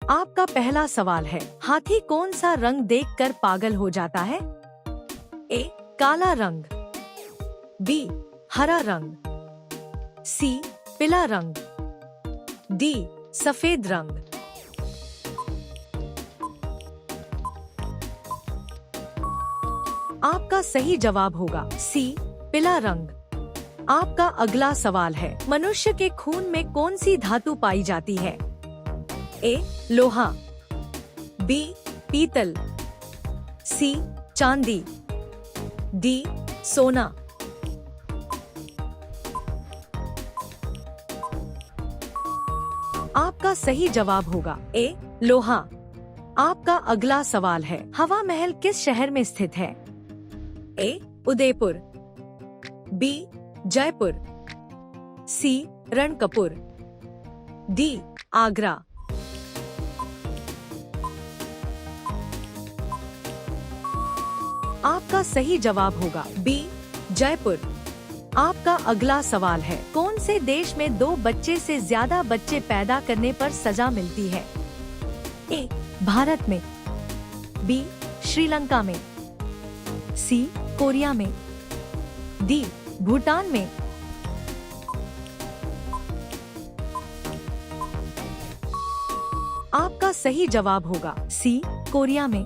आपका पहला सवाल है, हाथी कौन सा रंग देखकर पागल हो जाता है? ए. काला रंग, बी. हरा रंग, सी. पीला रंग, डी. सफेद रंग। आपका सही जवाब होगा सी. पीला रंग। आपका अगला सवाल है, मनुष्य के खून में कौन सी धातु पाई जाती है? ए. लोहा, बी. पीतल, सी. चांदी, डी. सोना। आपका सही जवाब होगा ए. लोहा। आपका अगला सवाल है, हवा महल किस शहर में स्थित है? ए. उदयपुर, बी. जयपुर, सी. रणकपुर, डी. आगरा। आपका सही जवाब होगा बी. जयपुर। आपका अगला सवाल है, कौन से देश में 2 बच्चे से ज्यादा बच्चे पैदा करने पर सजा मिलती है? ए. भारत में, बी. श्रीलंका में, सी. कोरिया में, डी. भूटान में। आपका सही जवाब होगा सी. कोरिया में।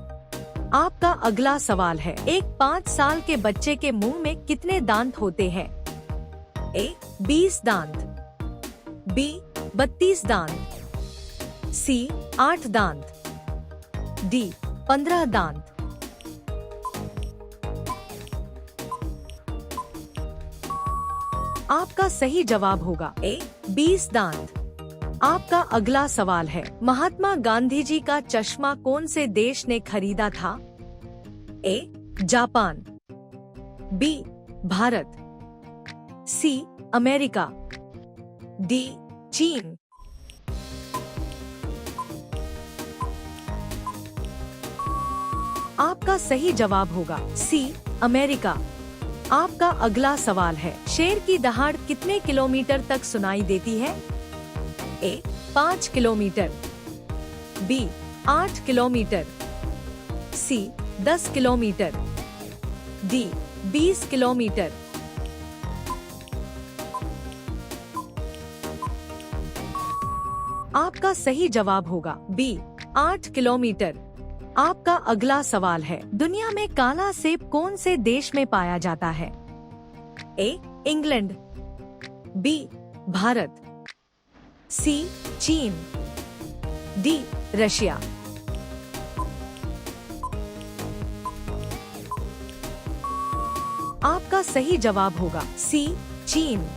आपका अगला सवाल है, एक 5 साल के बच्चे के मुंह में कितने दांत होते हैं? ए. 20 दांत, बी. 32 दांत, सी. 8 दांत, डी. 15 दांत। आपका सही जवाब होगा ए. 20 दांत। आपका अगला सवाल है, महात्मा गांधी जी का चश्मा कौन से देश ने खरीदा था? A. Japan, B. Bharat, C. America, D. चीन। आपका सही जवाब होगा सी. अमेरिका। आपका अगला सवाल है, शेर की दहाड़ कितने किलोमीटर तक सुनाई देती है? ए. 5 किलोमीटर, बी. 8 किलोमीटर, सी. 10 किलोमीटर, डी. 20 किलोमीटर। आपका सही जवाब होगा बी. 8 किलोमीटर। आपका अगला सवाल है, दुनिया में काला सेब कौन से देश में पाया जाता है? A. England, B. Bharat, C. चीन, डी. रशिया। आपका सही जवाब होगा सी. चीन।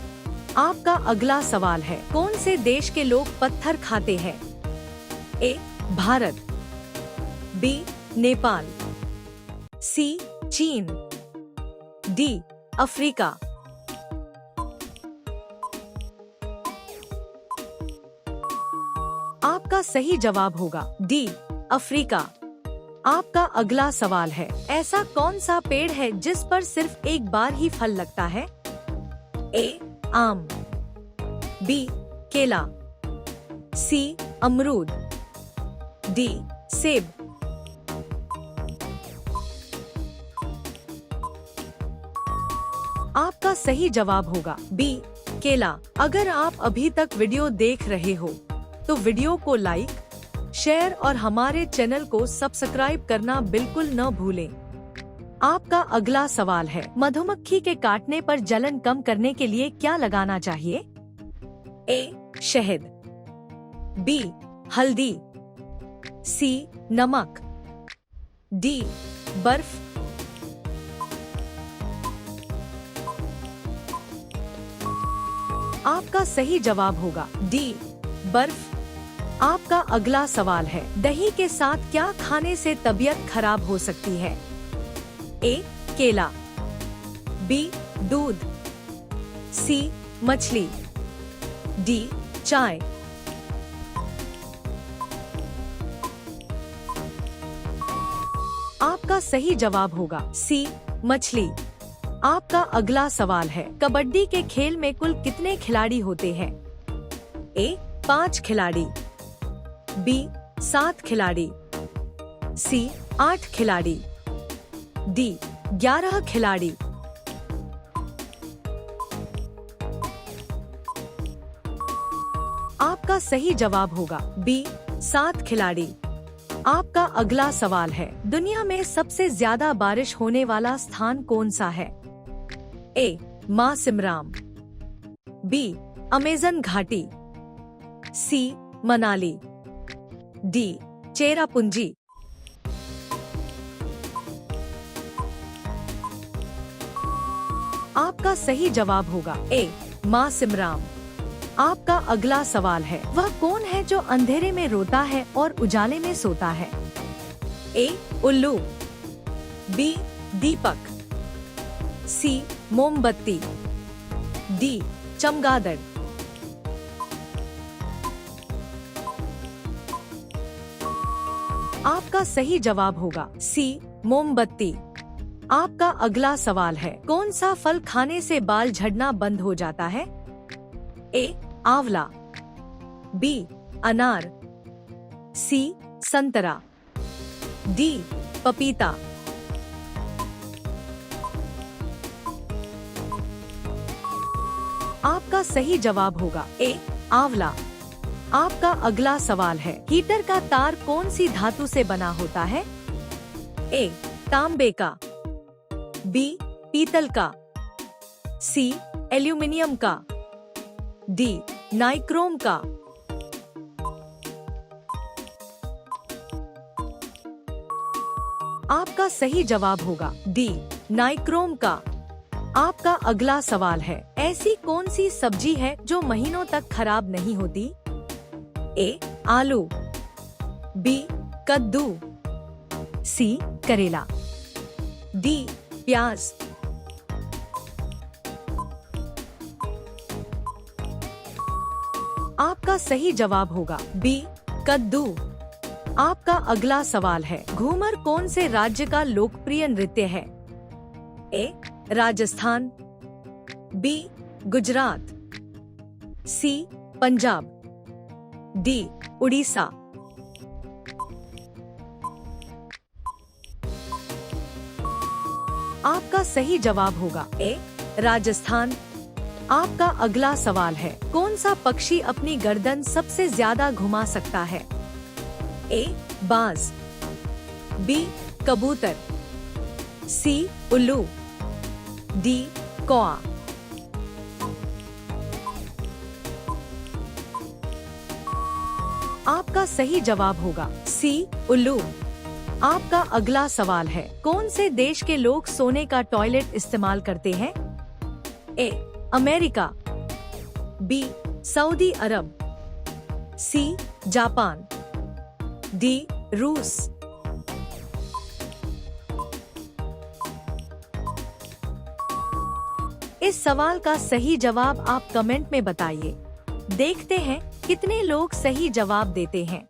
आपका अगला सवाल है, कौन से देश के लोग पत्थर खाते हैं? ए. भारत, बी. नेपाल, सी. चीन, डी. अफ्रीका। आपका सही जवाब होगा डी. अफ्रीका। आपका अगला सवाल है, ऐसा कौन सा पेड़ है जिस पर सिर्फ एक बार ही फल लगता है? ए. आम, बी. केला, सी. अमरूद, डी. सेब। आपका सही जवाब होगा बी. केला। अगर आप अभी तक वीडियो देख रहे हो तो वीडियो को लाइक, शेयर और हमारे चैनल को सब्सक्राइब करना बिल्कुल न भूलें। आपका अगला सवाल है, मधुमक्खी के काटने पर जलन कम करने के लिए क्या लगाना चाहिए? ए. शहद, बी. हल्दी, सी. नमक, डी. बर्फ। आपका सही जवाब होगा डी. बर्फ। आपका अगला सवाल है, दही के साथ क्या खाने से तबीयत खराब हो सकती है? ए. केला, बी. दूध, सी. मछली, डी. चाय। आपका सही जवाब होगा सी. मछली। आपका अगला सवाल है, कबड्डी के खेल में कुल कितने खिलाड़ी होते हैं? ए. 5 खिलाड़ी, बी. 7 खिलाड़ी, सी 8 खिलाड़ी, डी 11 खिलाड़ी। आपका सही जवाब होगा बी 7 खिलाड़ी। आपका अगला सवाल है, दुनिया में सबसे ज्यादा बारिश होने वाला स्थान कौन सा है? ए माँ सिमराम, बी अमेज़न घाटी, सी मनाली, डी चेरापूंजी। आपका सही जवाब होगा ए माँ सिमराम। आपका अगला सवाल है, वह कौन है जो अंधेरे में रोता है और उजाले में सोता है? ए उल्लू, बी दीपक, सी मोमबत्ती, डी चमगादड़। आपका सही जवाब होगा सी मोमबत्ती। आपका अगला सवाल है, कौन सा फल खाने से बाल झड़ना बंद हो जाता है? ए आंवला, बी अनार, सी संतरा, डी पपीता। आपका सही जवाब होगा ए आंवला। आपका अगला सवाल है, हीटर का तार कौन सी धातु से बना होता है? ए तांबे का, बी पीतल का, सी एल्यूमिनियम का, डी नाइक्रोम का। आपका सही जवाब होगा डी नाइक्रोम का। आपका अगला सवाल है, ऐसी कौन सी सब्जी है जो महीनों तक खराब नहीं होती? ए आलू, बी कद्दू, सी करेला, डी प्याज। आपका सही जवाब होगा बी कद्दू। आपका अगला सवाल है, घूमर कौन से राज्य का लोकप्रिय नृत्य है? ए राजस्थान, बी गुजरात, सी पंजाब, डी उड़ीसा। आपका सही जवाब होगा ए राजस्थान। आपका अगला सवाल है, कौन सा पक्षी अपनी गर्दन सबसे ज्यादा घुमा सकता है? ए बाज, बी कबूतर, सी उल्लू, डी कौआ। आपका सही जवाब होगा सी उल्लू। आपका अगला सवाल है, कौन से देश के लोग सोने का टॉयलेट इस्तेमाल करते हैं? A America, B Saudi Arab, C Japan, D रूस। इस सवाल का सही जवाब आप कमेंट में बताइए। देखते हैं कितने लोग सही जवाब देते हैं।